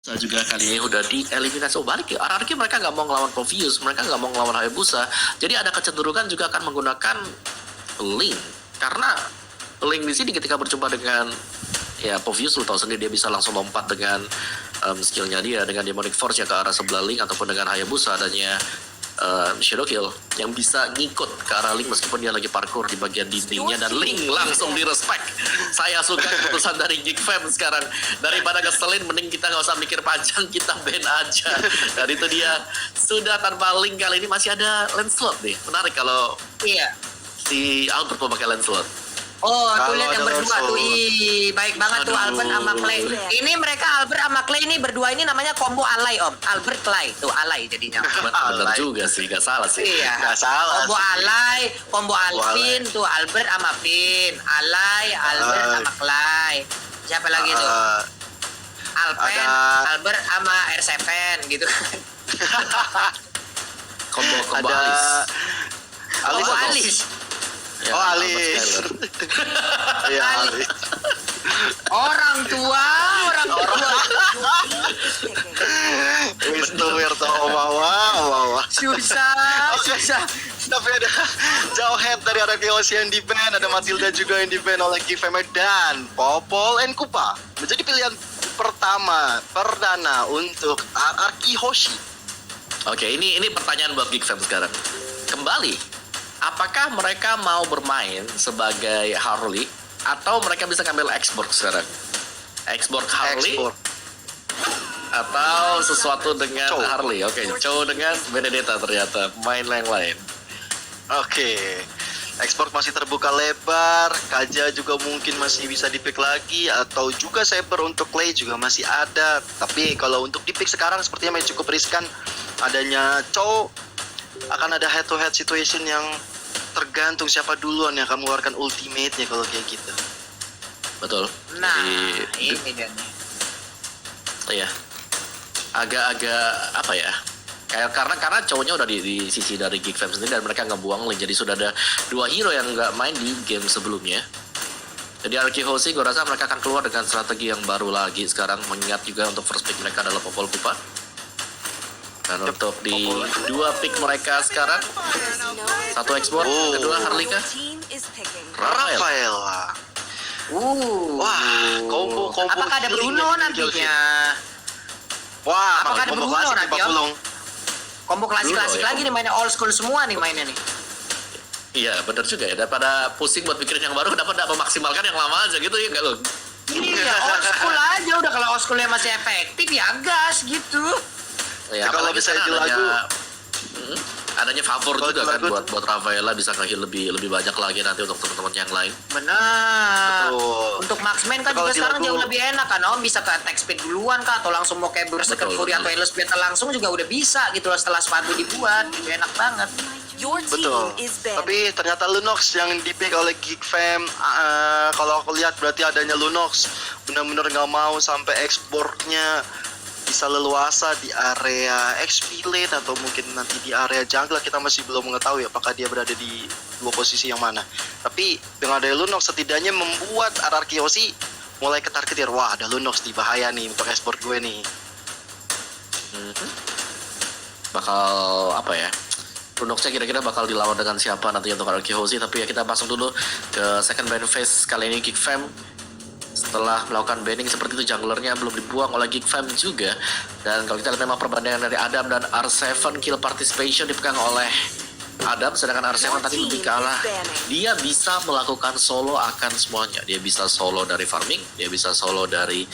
Saya juga kali ini udah dieliminasi. Oh balik ya, RRQ mereka nggak mau ngelawan Provius, mereka nggak mau ngelawan Hayabusa. Jadi ada kecenderungan juga akan menggunakan Link. Karena Link di sini ketika berjumpa dengan ya Provius, lu tahu sendiri dia bisa langsung lompat dengan skillnya dia, dengan Demonic Force ya ke arah sebelah Link, ataupun dengan Hayabusa adanya Shadow Kill yang bisa ngikut ke arah Link meskipun dia lagi parkour di bagian dindingnya, dan Link langsung direspek. Saya suka keputusan dari Geek Fam sekarang. Daripada keselin, mending kita nggak usah mikir panjang, kita ban aja. Dan itu dia, sudah tanpa Link kali ini masih ada Lancelot nih. Menarik kalau si Albert mau pakai Lancelot. Oh, tuh lihat yang ada berdua tuh. Ih, baik banget tuh Albert sama Clay. Ini mereka Albert sama Clay ini berdua ini namanya combo alay, Om. Albert Clay tuh alay jadinya. Benar juga sih, nggak salah sih. Iya. Nggak salah Combo sih. alay, combo Alvin tuh Albert sama Vin. Alay, Albert sama Clay. Siapa lagi tuh? Alpen, ada- Albert sama R7 gitu. Combo Ada Alis. Alis. Combo apa? Alis. Ya, Oh, Albert Alis. Skyler. Iya, Alis. Alis. Orang tua. Wisnu Wirto Omawa. Susah. Tapi ada jauh head dari RRQ yang di ban, ada Matilda juga yang di ban oleh Kifeme dan Popol and Kupa menjadi pilihan perdana untuk RRQ Hoshi. Oke, ini pertanyaan buat Geek Fam sekarang. Kembali, apakah mereka mau bermain sebagai Harley atau mereka bisa ngambil export sekarang? Export Harley Ekspor. atau sesuatu dengan Chow. Harley? Oke, Chow dengan Benedetta ternyata main yang lain. Oke. Ekspor masih terbuka lebar, Kaja juga mungkin masih bisa dipick lagi, atau juga Saber untuk Clay juga masih ada. Tapi kalau untuk dipick sekarang sepertinya masih cukup riskan. Adanya Chow, akan ada head to head situation yang tergantung siapa duluan yang akan mengeluarkan ultimate-nya kalau kayak gitu. Betul. Nah, Jadi, ini dia nih. iya. Agak-agak apa ya? Kayak karena cowoknya udah di sisi dari Geek Fam sendiri dan mereka ngebuang Link, jadi sudah ada dua hero yang nggak main di game sebelumnya. Jadi RRQ Hoshi gue rasa mereka akan keluar dengan strategi yang baru lagi sekarang, mengingat juga untuk first pick mereka adalah Popol Kupa. Dan untuk di dua pick mereka sekarang, satu export, kedua Harlika, Rafael. Rafaela. Wah, combo. Apakah ada Bruno nantinya? Wah, Apakah ada combo Bruno klasik nanti, di Om? Papulung. Kombo klasik-klasik Bruno, ya. lagi nih, mainnya old school semua nih mainnya nih. Iya benar juga ya, daripada pusing buat pikirin yang baru, kenapa nggak memaksimalkan yang lama aja gitu ya nggak lo? Iya, old school aja udah, kalau old schoolnya masih efektif ya gas gitu. Ya, Kalau apalagi bisa sekarang itu lagu. adanya favor Kalau juga itu kan lagu- buat Rafaela, bisa nge-heal lebih banyak lagi nanti untuk teman-teman yang lain. Benar. Betul. Untuk marksman kan Kalau juga di sekarang lagu- jauh lebih enak kan, Om. Bisa ke attack speed duluan kah, atau langsung mau kayak Berserker Betul, Fury betul. atau Endless Beta langsung juga udah bisa gitu loh setelah sepatu dibuat. Gitu, enak banget. Betul. Tapi ternyata Lunox yang dipick oleh Geek Fam, kalau aku lihat berarti adanya Lunox benar-benar nggak mau sampai ekspornya bisa leluasa di area XP lane atau mungkin nanti di area jungle. Kita masih belum mengetahui apakah dia berada di dua posisi yang mana. Tapi dengan adanya Lunox setidaknya membuat RRQ Hoshi mulai ketar-ketir. Wah, ada Lunox di bahaya nih untuk export gue nih. Bakal apa ya? Lunoxnya kira-kira bakal dilawan dengan siapa nanti untuk RRQ Hoshi. Tapi ya kita masuk dulu ke second ban phase kali ini Geek Fam. Setelah melakukan banning seperti itu, junglernya belum dibuang oleh Geek Fam juga. Dan kalau kita lihat memang perbandingan dari Adam dan R7, kill participation dipegang oleh Adam, sedangkan R7 tadi lebih kalah. Dia bisa melakukan solo akan semuanya. Dia bisa solo dari farming, dia bisa solo dari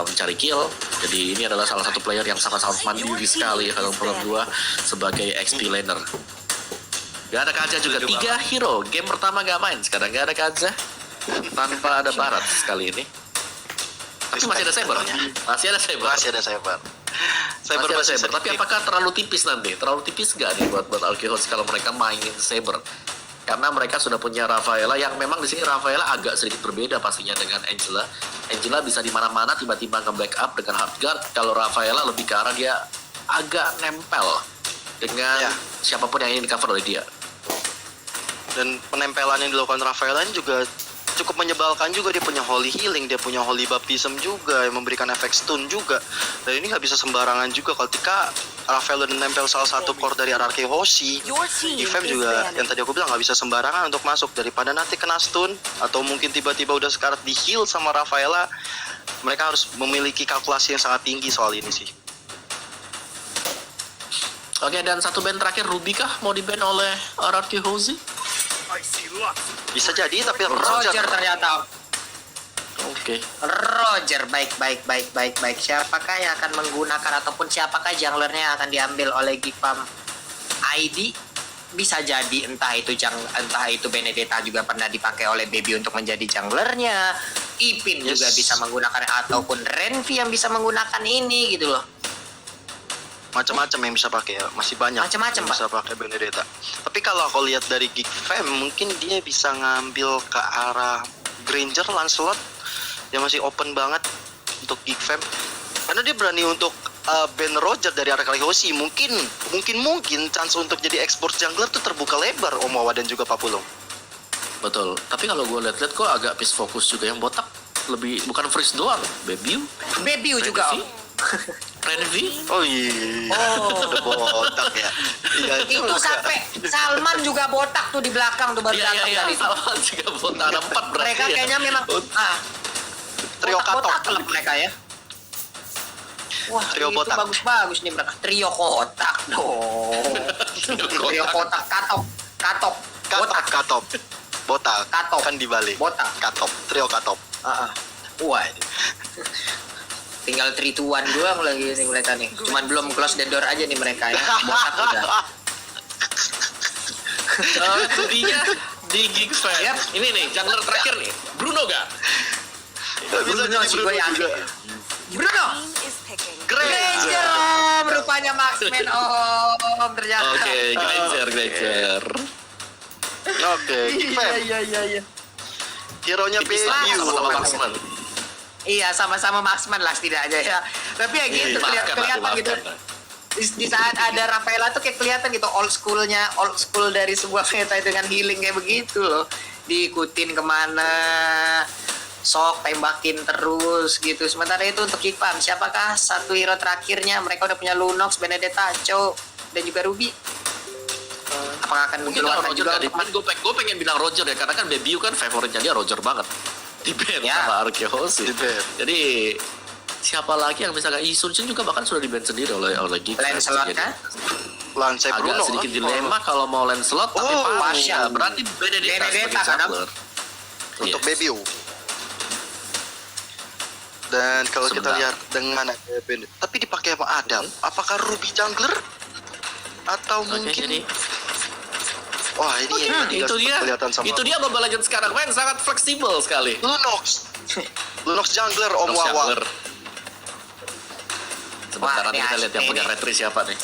mencari kill. Jadi ini adalah salah satu player yang sangat-sangat mandiri sekali kalau menurut gua sebagai XP laner. Gak ada Kaja juga, 3 hero. Game pertama gak main, sekarang gak ada Kaja. Tanpa ada Barat sekali ini. Tapi masih ada Saber. Masih ada Saber. Masih ada Saber. Masih ada masih Saber. bisa Tapi di-pick. apakah terlalu tipis nanti? Terlalu tipis gak nih buat Alkihos kalau mereka mainin Saber? Karena mereka sudah punya Rafaela yang memang di sini Rafaela agak sedikit berbeda pastinya dengan Angela. Angela bisa di mana-mana tiba-tiba nge-backup dengan hardguard. Kalau Rafaela lebih ke arah dia agak nempel dengan Ya. siapapun yang ingin di cover oleh dia. Dan penempelan yang dilakukan Rafaela ini juga cukup menyebalkan juga. Dia punya Holy Healing, dia punya Holy Baptism juga yang memberikan efek stun juga. Dan ini nggak bisa sembarangan juga ketika Rafael nempel salah satu core dari RRQ Hoshi. Geek Fam juga yang tadi aku bilang nggak bisa sembarangan untuk masuk, daripada nanti kena stun atau mungkin tiba-tiba udah sekarat di heal sama Rafaela. Mereka harus memiliki kalkulasi yang sangat tinggi soal ini sih. Oke, dan satu band terakhir, Ruby kah mau di-ban oleh RRQ Hoshi? Bisa jadi, tapi Roger ternyata. Oke. Roger, baik. Siapakah yang akan menggunakan ataupun siapakah junglernya yang akan diambil oleh Geek Fam ID? Bisa jadi entah itu Benedetta juga pernah dipakai oleh Baby untuk menjadi junglernya. Ipin juga bisa menggunakan, ataupun Renvi yang bisa menggunakan ini gitu loh. Macam-macam yang bisa pakai ya, masih banyak Macam-macam, yang bisa pakai Benedetta. Tapi kalau aku lihat dari Geek Fam, mungkin dia bisa ngambil ke arah Granger, Lancelot yang masih open banget untuk Geek Fam, karena dia berani untuk ban Roger dari arah Hoshi. Mungkin chance untuk jadi export jungler tuh terbuka lebar, Om Wawa dan juga Pak Pulung. Betul. Tapi kalau gue lihat-lihat kok agak piece fokus juga yang botak. Lebih bukan freeze doang, Baby juga Om. Renvi? Oh iya. Udah botak ya. Iya, Itu juga. sampai Salman juga botak tuh di belakang tuh baru datang Iya, tadi. Salman juga botak. Ada 4 berarti Mereka ya. kayaknya memang Trio botak katok. klub mereka ya. Wah, Trio itu botak. bagus-bagus nih mereka. Trio kotak dong. Trio kotak katok. Botak. Katop. Botak. Katop. Kan dibalik. Botak. Katop. Trio katop. Wah. Tinggal 3 to 1 doang lagi nih mereka nih. Cuman belum close the door aja nih mereka ya. Botak udah. Ruby-nya di Geek Fam. Yap. Ini nih, jungler terakhir nih. Bruno gak? Nggak bisa Bruno jadi sih Bruno gue yakin. juga. Bruno. Granger Om, rupanya Maxman Om ternyata. Oke, Granger. Oke, Geek Fam. Iya. Hero-nya Tipis Baby. lah sama-sama marksman. Iya, sama-sama Maxman lah setidaknya ya. Tapi ya gitu Dimaafkan lah, kelihatan gitu. dimaafkan. Di saat ada Rafaela tuh kayak kelihatan gitu old school dari sebuah meta dengan healing kayak begitu loh. Diikutin kemana, sok tembakin terus gitu. Sementara itu untuk Geek Fam, siapakah satu hero terakhirnya? Mereka udah punya Lunox, Benedetta, Cho, dan juga Ruby. Apakah akan Mungkin kalau mengeluarkan Roger juga gak di-ban, gue pengen bilang Roger ya, karena kan Baby kan favoritnya dia Roger banget. Di-ban Ya. sama RRQ Hoshi. Di-ban. Jadi siapa lagi yang bisa kayak Isunchen juga bahkan sudah di-ban sendiri oleh Geek Fam. Lancelot Jadi, kan? Lance agak Bruno. sedikit dilema kalau mau Lancelot tapi Oh, pas Pasha. ya berarti Benedetta Benedetta sebagai kan? jungler. Untuk Yes. Baby. Dan kalau kita Sebentar. lihat dengan tapi dipakai sama Adam, apakah Ruby jungler atau Oke, mungkin jadi wah ini yang tadi itu nggak dia. kelihatan sama Itu dia Mobile Legends sekarang main sangat fleksibel sekali. Lunox jungler Om Nox Wawa. jungler. Sebentar Wah, nanti ini kita lihat yang asli punya nih. retri siapa nih.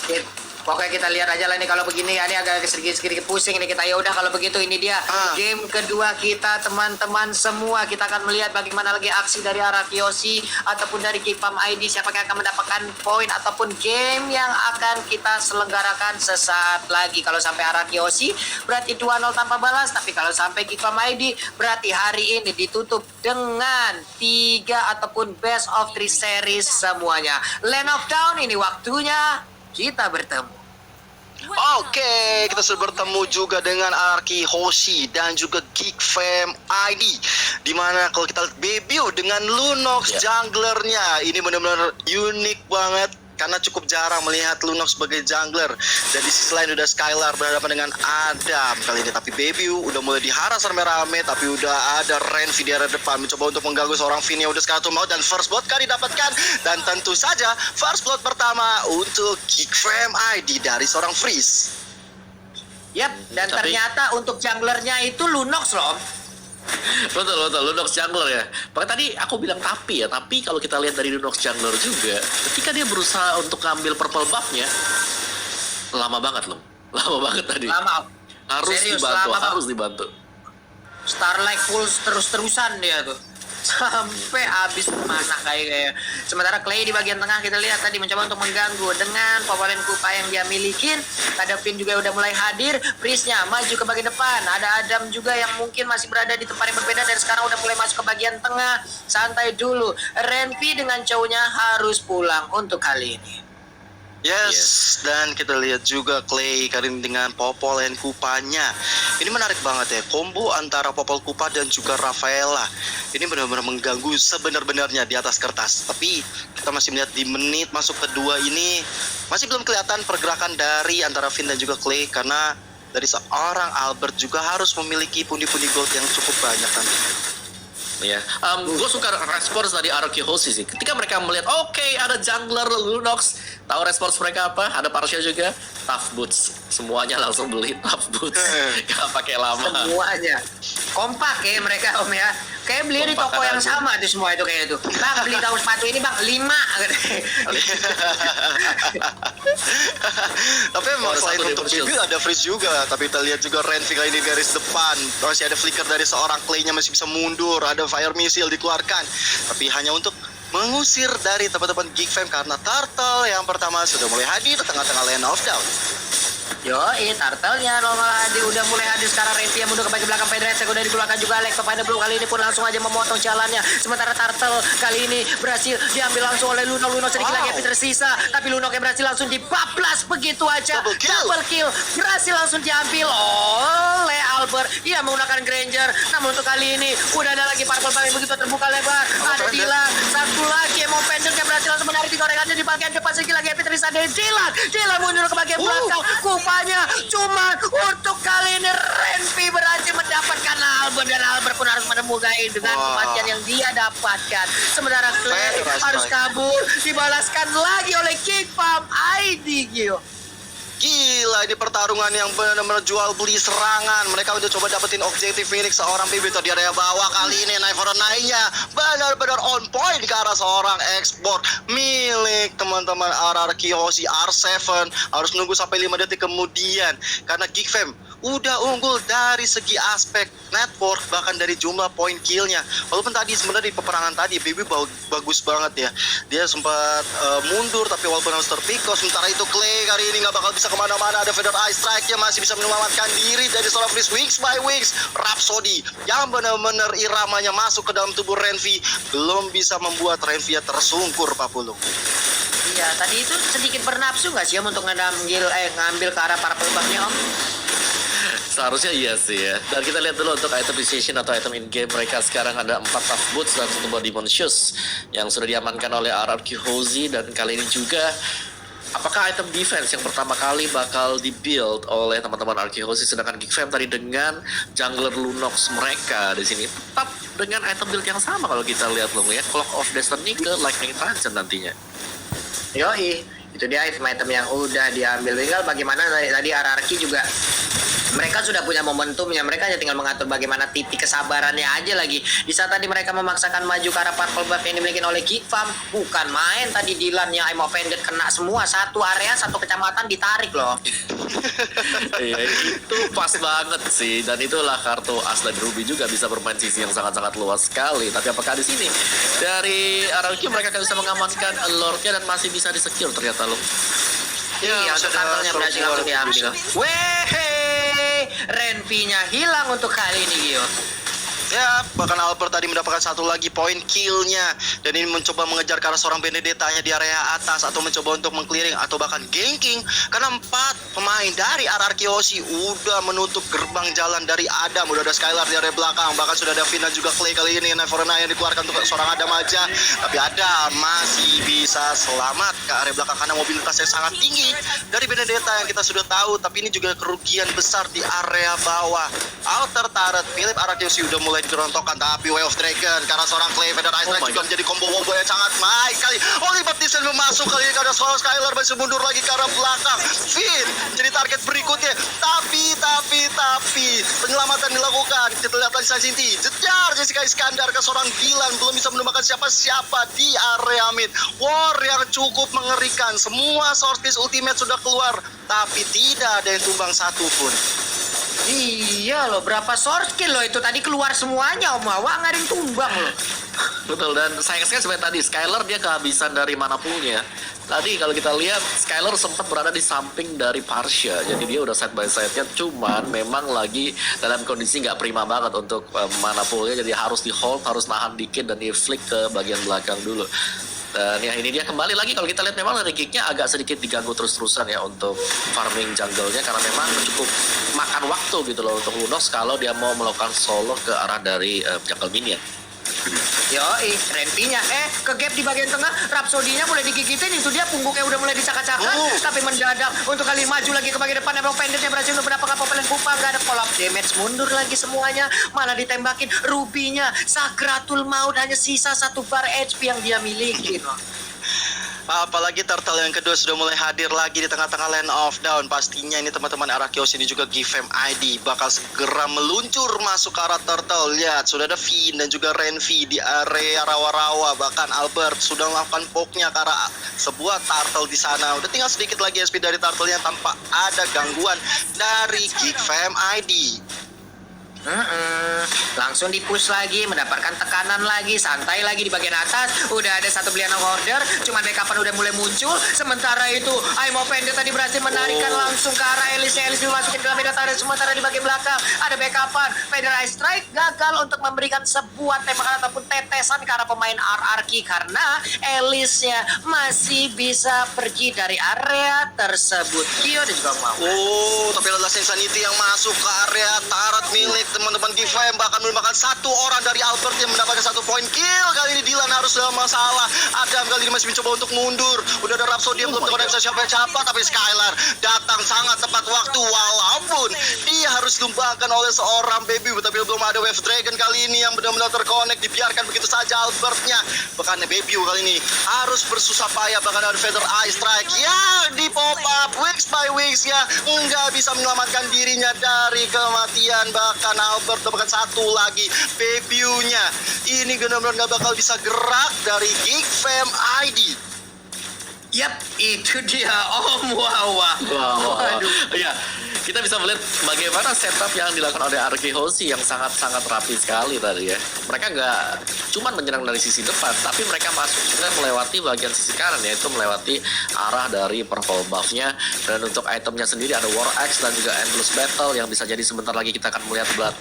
Pokoknya kita lihat aja lah nih kalau begini ya, ini agak sedikit pusing nih kita. Ya udah kalau begitu ini dia game kedua kita teman-teman semua. Kita akan melihat bagaimana lagi aksi dari arah Kiyoshi ataupun dari Geek Fam ID, siapa yang akan mendapatkan poin ataupun game yang akan kita selenggarakan sesaat lagi. Kalau sampai arah Kiyoshi berarti 2-0 tanpa balas, tapi kalau sampai Geek Fam ID berarti hari ini ditutup dengan 3 ataupun best of 3 series semuanya. Land of Down ini waktunya kita bertemu. Oke, kita sudah bertemu juga dengan Arki Hoshi dan juga Geek Fam ID. Dimana kalau kita lihat Baby dengan Lunox junglernya, ini benar-benar unik banget karena cukup jarang melihat Lunox sebagai jungler. Dan di sisi lain udah Skylar berhadapan dengan Adam kali ini, tapi Baby udah mulai diharas rame-rame, tapi udah ada Renvi di arah depan mencoba untuk mengganggu seorang Vini yang udah sekatu mau, dan first blood kali didapatkan, dan tentu saja first blood pertama untuk Geek Fam ID dari seorang Freeze. Yap, dan Tapi- ternyata untuk junglernya itu Lunox loh. Betul, Lunox jungler ya. Makanya tadi aku bilang tapi kalau kita lihat dari Lunox jungler juga, ketika dia berusaha untuk ngambil purple buff-nya, lama banget loh. Lama banget tadi. Lama. Harus Serius, dibantu, lama, Bang. harus dibantu. Starlight Pulse terus-terusan dia tuh. sampai habis mana kayak. Sementara Clay di bagian tengah kita lihat tadi mencoba untuk mengganggu dengan Powerland Kupa yang dia milikin. Ada Finn juga udah mulai hadir. Prisnya maju ke bagian depan. Ada Adam juga yang mungkin masih berada di tempat yang berbeda dan sekarang udah mulai masuk ke bagian tengah. Santai dulu. Renvi dengan cowoknya harus pulang untuk kali ini. Yes, dan kita lihat juga Clay kali ini dengan Popol dan Kupanya. Ini menarik banget ya, combo antara Popol Kupa dan juga Rafaela. Ini benar-benar mengganggu sebenar-benarnya di atas kertas. Tapi kita masih melihat di menit masuk kedua ini masih belum kelihatan pergerakan dari antara Finn dan juga Clay, karena dari seorang Albert juga harus memiliki pundi-pundi gold yang cukup banyak nantinya. Ya, gue suka respons dari RRQ Hoshi sih. Ketika mereka melihat, oke, ada jungler Lunox, tahu respons mereka apa? Ada Parsha juga, Tough Boots. Semuanya langsung beli Tough Boots, gak pakai lama. Semuanya kompak ya mereka Om ya. Kayak beli di toko yang sama tuh semua itu kayak itu. Bang beli kaos sepatu ini bang 5. Tapi memang selain untuk BB ada freeze juga. Tapi kita lihat juga Renvi kali ini garis depan. Masih ada flicker dari seorang Clay-nya masih bisa mundur. Ada fire missile dikeluarkan. Tapi hanya untuk mengusir dari teman-teman Geek Fam karena Turtle yang pertama sudah mulai hadir di tengah-tengah lane of down. Yoi, Turtle-nya normal hadir, udah mulai hadir sekarang. Renvi yang mundur ke bagian belakang, Pedret udah dikeluarkan juga. Alex Pavada belum, kali ini pun langsung aja memotong jalannya. Sementara Turtle kali ini berhasil diambil langsung oleh Luno. Luno sedikit lagi yang tersisa, tapi Luno yang berhasil langsung dibablas begitu aja. Double kill berhasil langsung diambil oleh Albert. Ia menggunakan Granger, namun untuk kali ini udah ada lagi Purple Bang yang begitu terbuka lebar. Ada Dylan, satu lagi mau pendek yang berhasil langsung menarik di gorengannya di bagian depan. Sedikit lagi yang tersisa dari Dylan mundur ke bagian belakang. Kupanya cuman untuk kali ini Renvi berhasil mendapatkan Albert, dan Albert pun harus menemukan dengan kematian yang dia dapatkan. Sementara Clay harus kabur, dibalaskan lagi oleh King Farm ID Gio. Gila, ini pertarungan yang benar-benar jual beli serangan. Mereka udah coba dapetin objektif milik seorang PB di area bawah. Kali ini Night for Night-nya benar-benar on point ke arah seorang ekspor milik teman-teman RRQ Hoshi R7. Harus nunggu sampai 5 detik kemudian karena Geek Fam udah unggul dari segi aspek network, bahkan dari jumlah poin killnya. Walaupun tadi sebenarnya di peperangan tadi BB bagus banget ya, dia sempat mundur tapi walaupun harus terpikau. Sementara itu Clay kali ini nggak bakal bisa kemana-mana. Ada Feather Eye Strike-nya masih bisa menyelamatkan diri dari seorang Freeze Wings by Wings. Rhapsody yang benar-benar iramanya masuk ke dalam tubuh Renvi belum bisa membuat Renvi tersungkur, Pak Pulung. Iya, tadi itu sedikit bernafsu nggak sih Om untuk ngambil ke arah para pelbangnya Om? Seharusnya iya sih ya. Dan kita lihat dulu untuk item decision atau item in game mereka sekarang ada 4 Tough Boots dan 1 buah Demon Shoes yang sudah diamankan oleh RRQ Hoshi. Dan kali ini juga apakah item defense yang pertama kali bakal di-build oleh teman-teman RRQ Hoshi, sedangkan Geek Fam tadi dengan jungler Lunox mereka di sini tetap dengan item build yang sama kalau kita lihat loh ya, Clock of Destiny ke Lightning Transit nantinya. Yoi, itu dia item-item yang udah diambil. Tinggal bagaimana tadi RRQ juga mereka sudah punya momentumnya, mereka hanya tinggal mengatur bagaimana titik kesabarannya aja lagi. Di saat tadi mereka memaksakan maju ke arah Purple Buff yang dimiliki oleh Geek Farm, bukan main tadi Dylan yang I'm offended kena semua, satu area, satu kecamatan ditarik loh. Iya, itu pas banget sih, dan itulah kartu As dan Ruby juga bisa bermain sisi yang sangat-sangat luas sekali. Tapi apakah di sini dari RRQ mereka akan bisa mengamankan lore-nya dan masih bisa di-secure ternyata loh. Iya, untuk kantornya berhasil langsung diambil. Wehehe, Renvi-nya hilang untuk kali ini, Gio. Ya, bahkan Albert tadi mendapatkan satu lagi poin killnya. Dan ini mencoba mengejar ke arah seorang Benedetta-nya di area atas, atau mencoba untuk mengclearing atau bahkan ganking. Karena 4 pemain dari RRQ Hoshi udah menutup gerbang jalan dari Adam. Udah ada Skylar di area belakang, bahkan sudah ada Finn dan juga Clay kali ini. Neverna yang dikeluarkan untuk seorang Adam aja. Tapi Adam masih bisa selamat ke area belakang karena mobilitasnya sangat tinggi dari Benedetta yang kita sudah tahu. Tapi ini juga kerugian besar di area bawah. Outer turret milik RRQ Hoshi udah mulai dirontokkan, tapi Way of Dragon karena seorang Clay Feather Ice Strike juga menjadi combo yang sangat baik kali. Oliver Tyson masuk kali ini karena seorang Skylar masih mundur lagi ke arah belakang. Finn jadi target berikutnya, tapi penyelamatan dilakukan. Kita lihat lagi Sinti jejar Jessica Iskandar ke seorang Dylan, belum bisa menemukan siapa-siapa di area mid. War yang cukup mengerikan, semua source case ultimate sudah keluar, tapi tidak ada yang tumbang satupun. Iya loh, berapa source kill loh itu tadi keluar semuanya Om Hawa, nggak ada yang tumbang loh. Betul, dan sayang sekali sebenarnya tadi Skylar dia kehabisan dari mana poolnya. Tadi kalau kita lihat Skylar sempat berada di samping dari Parsha, jadi dia udah side by side-nya, cuman memang lagi dalam kondisi nggak prima banget untuk mana poolnya, jadi harus di hold, harus nahan dikit dan di flick ke bagian belakang dulu. Dan ya ini dia kembali lagi kalau kita lihat memang dari gignya agak sedikit diganggu terus-terusan ya untuk farming jungle-nya karena memang cukup makan waktu gitu loh untuk Lunox kalau dia mau melakukan solo ke arah dari jungle minion. Yoi, Renfinya ke gap di bagian tengah, Rhapsody-nya mulai digigitin, itu dia punggungnya udah mulai dicakar-cakar, tapi mendadak untuk kali maju lagi ke bagian depan, emang pendeknya berhasil untuk mendapatkan Popelen Pupa, gak ada follow up damage, mundur lagi semuanya, malah ditembakin Ruby-nya, Sakratul Maut hanya sisa 1 bar HP yang dia miliki. Apalagi Turtle yang kedua sudah mulai hadir lagi di tengah-tengah Land of Dawn. Pastinya ini teman-teman Arakios ini juga GFM ID bakal segera meluncur masuk ke arah Turtle. Lihat, sudah ada Finn dan juga Renvi di area rawa-rawa. Bahkan Albert sudah melakukan poke-nya ke arah sebuah Turtle di sana. Udah tinggal sedikit lagi SP dari Turtle-nya tanpa ada gangguan dari GFM ID. Langsung di-push lagi, mendapatkan tekanan lagi, santai lagi di bagian atas. Udah ada satu belian order, cuman backupan udah mulai muncul. Sementara itu, Aimo Pendek tadi berhasil menarikan langsung ke arah Elis dimasukin dalam medan tarik. Sementara di bagian belakang ada backupan. Feather Eye Strike gagal untuk memberikan sebuah tembakan ataupun tetesan ke arah pemain RRQ karena Elisnya masih bisa pergi dari area tersebut. Kyo dan juga mau. Tapi adalah Insanity yang masuk ke area tarat milik teman-teman GFM, bahkan memakan 1 orang dari Albert yang mendapatkan 1 poin kill. Kali ini Dylan harus dalam masalah. Adam kali ini masih mencoba untuk mundur. Udah ada Rhapsody yang belum terkoneksi siapa-siapa, tapi Skylar datang sangat tepat waktu walaupun dia harus dilumbangkan oleh seorang baby, tapi belum ada Wave Dragon kali ini yang benar-benar terkonek, dibiarkan begitu saja Albertnya. Bahkan baby kali ini harus bersusah payah, bahkan ada Feather Eye Strike ya di pop up weeks by weeks ya, nggak bisa menyelamatkan dirinya dari kematian. Bahkan Albert dapatkan 1 lagi debutnya. Ini benar-benar nggak bakal bisa gerak dari GFM ID. Yap, itu dia Om Wawa. Waduh. Iya, kita bisa melihat bagaimana setup yang dilakukan oleh RRQ Hoshi yang sangat-sangat rapi sekali tadi ya. Mereka nggak cuman menyerang dari sisi depan, tapi mereka masuk juga melewati bagian sisi kanan, yaitu melewati arah dari purple buff-nya. Dan untuk itemnya sendiri ada War Axe dan juga Endless Battle yang bisa jadi sebentar lagi kita akan melihat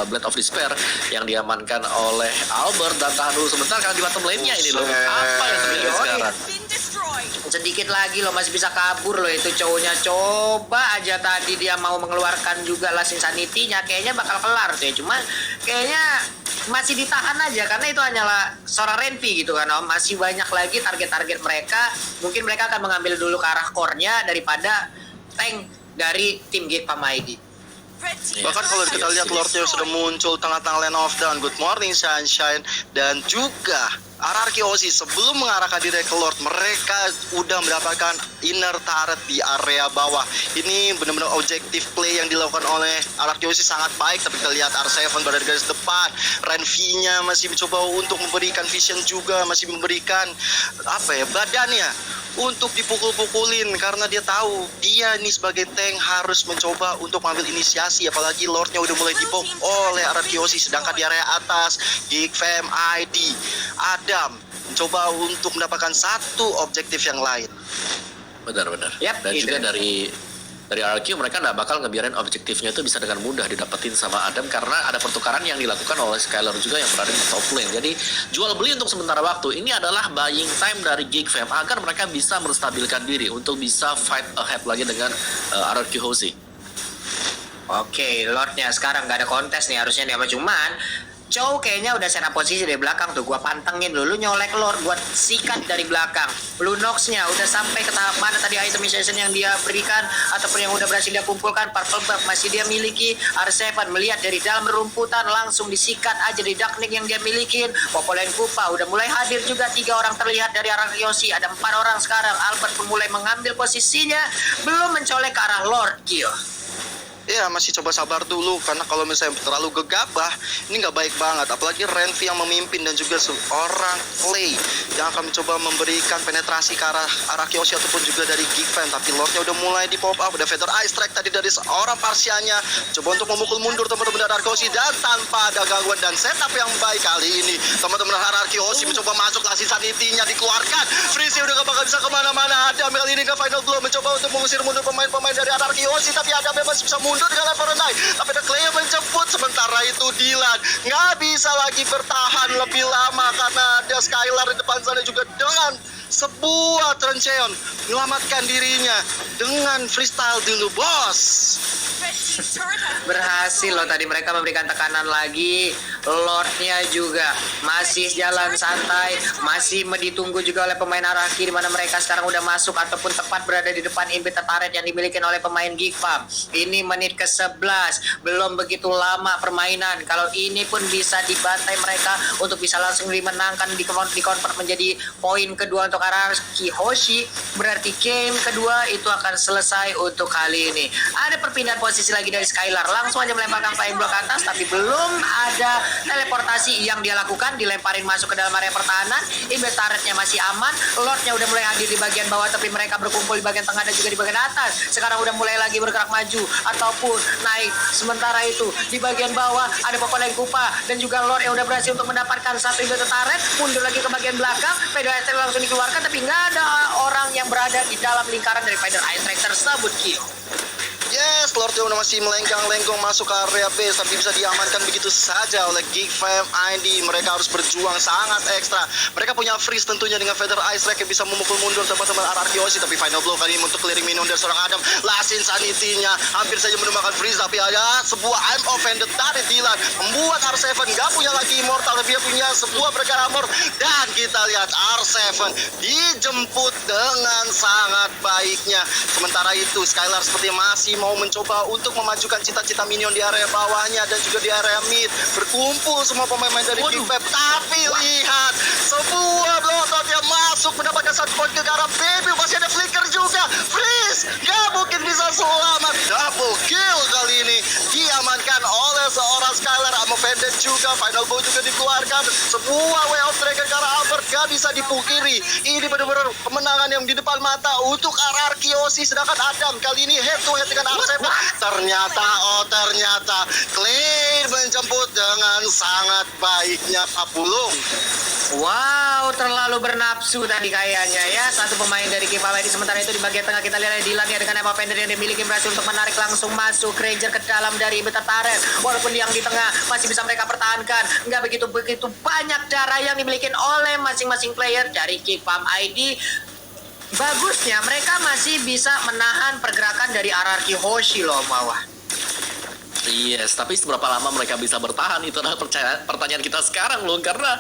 Blade of Despair yang diamankan oleh Albert. Dan tahan dulu sebentar karena di bottom lane-nya ini loh. Apa yang terjadi sekarang? Sedikit lagi loh, masih bisa kabur loh itu cowoknya. Coba aja tadi dia mau mengeluarkan juga Last Insanity-nya, kayaknya bakal kelar tuh ya. Cuma kayaknya masih ditahan aja karena itu hanyalah seorang Renvi gitu kan Om. Masih banyak lagi target-target mereka. Mungkin mereka akan mengambil dulu ke arah core-nya daripada tank dari tim Gate Pamaidi. Bahkan kalau kita lihat Lordnya sudah muncul tengah-tengah Land of Dawn. Good morning Sunshine. Dan juga RRQ Hoshi sebelum mengarahkan diri ke Lord, mereka udah mendapatkan inner turret di area bawah. Ini benar-benar objektif play yang dilakukan oleh RRQ Hoshi sangat baik. Tapi kita lihat R7 berada di garis depan, Renvi-nya masih mencoba untuk memberikan vision juga, masih memberikan badannya untuk dipukul-pukulin karena dia tahu dia ini sebagai tank harus mencoba untuk mengambil inisiasi. Apalagi Lordnya udah mulai dibok oleh RRQ Hoshi. Sedangkan di area atas GFM ID Adam mencoba untuk mendapatkan 1 objektif yang lain. Benar-benar. Yap, Dan juga dari RRQ mereka nggak bakal ngebiarin objektifnya itu bisa dengan mudah didapetin sama Adam karena ada pertukaran yang dilakukan oleh Skylar juga yang berada di top lane. Jadi jual beli untuk sementara waktu. Ini adalah buying time dari GFM agar mereka bisa menstabilkan diri untuk bisa fight ahead lagi dengan RRQ Hoshi. Oke, Lordnya sekarang nggak ada kontes nih harusnya nih, apa cuman Chow kayaknya udah set up posisi dari belakang tuh. Gua pantengin dulu, nyolek Lord, gua sikat dari belakang. Lunox-nya udah sampai ke tahap mana tadi itemization yang dia berikan ataupun yang udah berhasil dia kumpulkan. Purple buff masih dia miliki. R7 melihat dari dalam rumputan langsung disikat aja di Darknik yang dia milikin. Popolen Pupa udah mulai hadir juga, 3 orang terlihat dari arah Yoshi. Ada 4 orang sekarang. Albert pun mulai mengambil posisinya, belum mencolek ke arah Lord Kyo. Ya masih coba sabar dulu, karena kalau misalnya terlalu gegabah ini nggak baik banget, apalagi Renvi yang memimpin dan juga seorang Clay yang akan mencoba memberikan penetrasi ke arah Kyoshi ataupun juga dari Geek Fam. Tapi Lordnya udah mulai di pop up, udah Feather Ice Strike tadi dari seorang Parsianya, coba untuk memukul mundur teman-teman dari Kyoshi dan tanpa ada gangguan dan setup yang baik kali ini teman-teman dari Kyoshi mencoba masuk, langsung sanitinya dikeluarkan, Freeze udah gak bakal bisa kemana-mana. Adam kali ini ke final blow mencoba untuk mengusir mundur pemain-pemain dari Anarchy Kyoshi, tapi Adam masih bisa mundur dengan level rendah, tapi ada Clay yang menjemput. Sementara itu Dylan nggak bisa lagi bertahan lebih lama karena ada Skylar di depan sana juga dengan sebuah Trencheon menyelamatkan dirinya dengan freestyle dulu bos. Berhasil loh tadi mereka memberikan tekanan lagi. Lordnya juga masih jalan santai, masih ditunggu juga oleh pemain Araki, di mana mereka sekarang udah masuk ataupun tepat berada di depan inhibitor turret yang dimiliki oleh pemain Geek Fam. Ini menit ke-11, belum begitu lama permainan. Kalau ini pun bisa dibantai mereka untuk bisa langsung dimenangkan, di-convert menjadi poin kedua untuk Araki Hoshi. Berarti game kedua itu akan selesai untuk kali ini. Ada perpindahan posisi lagi dari Skylar, langsung aja melemparkan flying block atas, tapi belum ada teleportasi yang dia lakukan, dilemparin masuk ke dalam area pertahanan. Inhibitor turretnya masih aman, Lordnya udah mulai hadir di bagian bawah, tapi mereka berkumpul di bagian tengah dan juga di bagian atas. Sekarang udah mulai lagi bergerak maju ataupun naik. Sementara itu di bagian bawah ada Popoleng Kupa dan juga Lord yang udah berhasil untuk mendapatkan satu inhibitor turret. Mundur lagi ke bagian belakang, Spider Ice Strike langsung dikeluarkan, tapi nggak ada orang yang berada di dalam lingkaran dari Spider Ice Strike tersebut, Kyo. Yes, Lordnya udah masih melenggang-lenggong masuk ke area base, tapi bisa diamankan begitu saja oleh Geek Fam ID. Mereka harus berjuang sangat ekstra. Mereka punya freeze tentunya dengan Feather Ice Strike yang bisa memukul mundur teman-teman Araki Kyoshi, tapi final blow kali ini untuk clearing minion dari seorang Adam. Lasin sanitinya hampir saja menemukan freeze, tapi ada sebuah I'm offended dari Dylan membuat R7 gak punya lagi immortal, tapi dia punya sebuah berkar armor. Dan kita lihat R7 dijemput dengan sangat baiknya. Sementara itu Skylar seperti masih mau mencoba untuk memajukan cita-cita minion di area bawahnya dan juga di area mid. Berkumpul semua pemain-pemain dari Geek Fam, tapi lihat sebuah bloodshot yang masuk mendapatkan satu point ke arah baby. Masih ada flicker juga, freeze gak mungkin bisa selamat. Double kill kali ini diamankan oleh seorang Skylar. I'm offended juga, final bow juga dikeluarkan. Sebuah way of dragon ke arah Albert gak bisa dipungkiri. Ini benar-benar kemenangan yang di depan mata untuk Araki Kyoshi, sedangkan Adam kali ini head to head dengan R7. Ternyata Clay menjemput dengan sangat baiknya Papulung. Wow, terlalu bernafsu tadi kayaknya ya satu pemain dari Geek Fam ID. Sementara itu di bagian tengah kita lihat Dylan ya dengan Emma Fender yang dimiliki berhasil untuk menarik langsung masuk Ranger ke dalam dari inhibitor turret. Walaupun yang di tengah masih bisa mereka pertahankan, nggak begitu banyak darah yang dimiliki oleh masing-masing player dari Geek Fam ID. Bagusnya mereka masih bisa menahan pergerakan dari Araki Hoshi loh, Mawah. Yes, tapi seberapa lama mereka bisa bertahan itu adalah pertanyaan kita sekarang loh, karena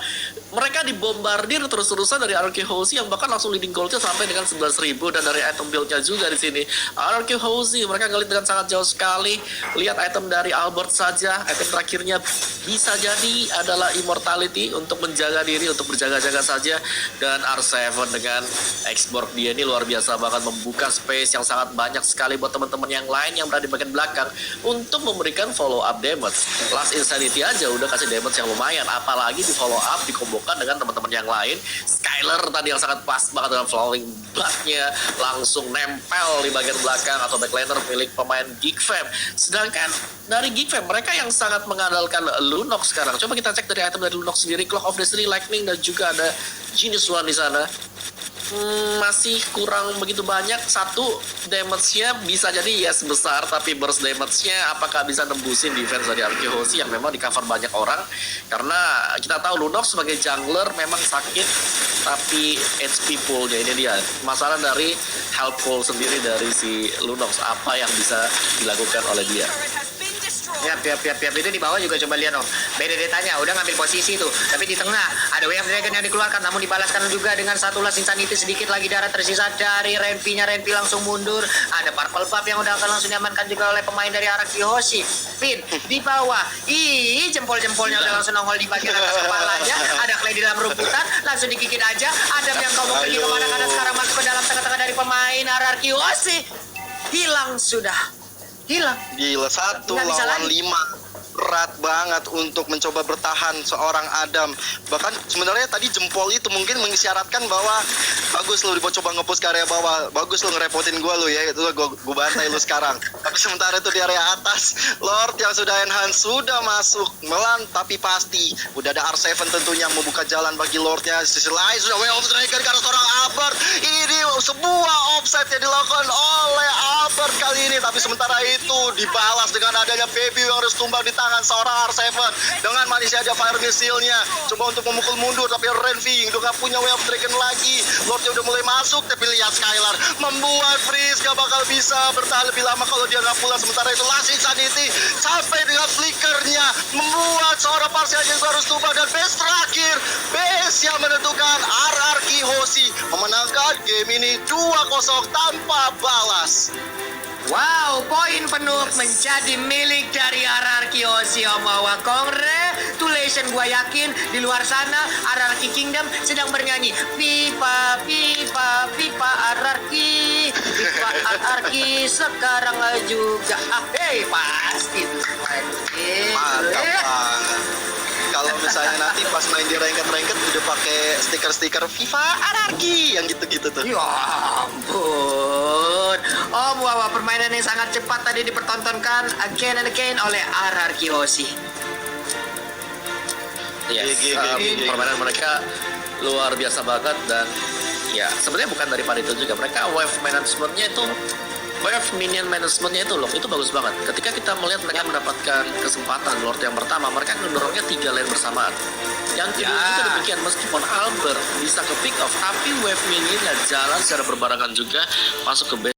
mereka dibombardir terus-terusan dari Araki Hoshi yang bahkan langsung leading goalnya sampai dengan 11.000 dan dari item build-nya juga di sini. Araki Hoshi mereka ngelit dengan sangat jauh sekali. Lihat item dari Albert saja, item terakhirnya bisa jadi adalah immortality untuk menjaga diri, untuk berjaga-jaga saja. Dan R7 dengan export dia ini luar biasa, bahkan membuka space yang sangat banyak sekali buat teman-teman yang lain yang berada di bagian belakang untuk memberikan follow up damage. Last Insanity aja udah kasih damage yang lumayan, apalagi di follow up dikombokan dengan teman-teman yang lain. Skylar tadi yang sangat pas banget dengan flowing blood-nya langsung nempel di bagian belakang atau backliner milik pemain Geek Fam. Sedangkan dari Geek Fam mereka yang sangat mengandalkan Lunox sekarang. Coba kita cek dari item dari Lunox sendiri, Clock of Destiny, Lightning dan juga ada Genius One di sana. Masih kurang begitu banyak. Satu, damage-nya bisa jadi yes besar, tapi burst damage-nya apakah bisa nembusin defense dari Araki Hoshi yang memang di cover banyak orang. Karena kita tahu Lunox sebagai jungler memang sakit, tapi HP pool-nya ini dia masalah dari health pool sendiri dari si Lunox, apa yang bisa dilakukan oleh dia. Yap. Itu di bawah juga coba lihat beda detanya, udah ngambil posisi tuh. Tapi di tengah ada Way of Dragon yang dikeluarkan, namun dibalaskan juga dengan satu last insanity. Sedikit lagi darah tersisa dari Renpi-nya. Renpi langsung mundur. Ada Purple Pup yang udah akan langsung diamankan juga oleh pemain dari Araki Hoshi. Pin di bawah. Jempol-jempolnya udah langsung nongol di bagian atas kepalanya. Ada Clay di dalam rumputan, langsung dikikit aja. Adam yang kau mau pergi kemana, karena sekarang masuk ke dalam tengah-tengah dari pemain Araki Hoshi. Hilang sudah. hilang. Gila, 1 Nggak bisa lawan lagi. 5. Berat banget untuk mencoba bertahan seorang Adam. Bahkan sebenarnya tadi jempol itu mungkin mengisyaratkan bahwa bagus lu coba ngepush ke area bawah, bagus lu ngerepotin gua lu ya, itu gua bantai lu sekarang. Tapi sementara itu di area atas, Lord yang sudah enhance sudah masuk melan, tapi pasti udah ada R7 tentunya yang membuka jalan bagi Lordnya. Sisi lain sudah way of striker karena seorang Albert. Ini sebuah offside yang dilakukan oleh Albert kali ini, tapi sementara itu dibalas dengan adanya baby yang harus tumbang di tangan seorang R7 dengan manisnya ada fire missile-nya. Coba untuk memukul mundur tapi Renvi udah gak punya way of dragon lagi. Lordnya udah mulai masuk tapi lihat Skylar membuat freeze, gak bakal bisa bertahan lebih lama kalau dia gak pulang. Sementara itu Lasik Sanity sampai dengan flickernya membuat seorang Parsial yang harus tumbang, dan base terakhir base yang menentukan RR Kihoshi memenangkan game ini 2-0 tanpa balas. Wow, poin penuh menjadi milik dari RR Kiyoshi Omawa. Congratulations, gua yakin di luar sana RRQ Kingdom sedang bernyanyi Pipa, Pipa, Pipa RRQ, Pipa RRQ sekarang juga. Hey, pasti tuh. Mantap banget. Kalau misalnya nanti pas main di ranked udah pakai stiker-stiker FIFA anarki yang gitu-gitu tuh. Ya ampun. Om, wow, permainan yang sangat cepat tadi dipertontonkan again and again oleh RR Kiyoshi. Yes, GG. permainan mereka luar biasa banget, dan ya sebenarnya bukan daripada itu juga, mereka wave managementnya itu, wave minion managementnya itu loh, itu bagus banget. Ketika kita melihat mereka mendapatkan kesempatan Lord yang pertama, mereka mendorongnya 3 lane bersamaan. Yang kedua juga demikian, meskipun Albert bisa ke pick off, tapi wave minionnya jalan secara berbarengan juga masuk ke base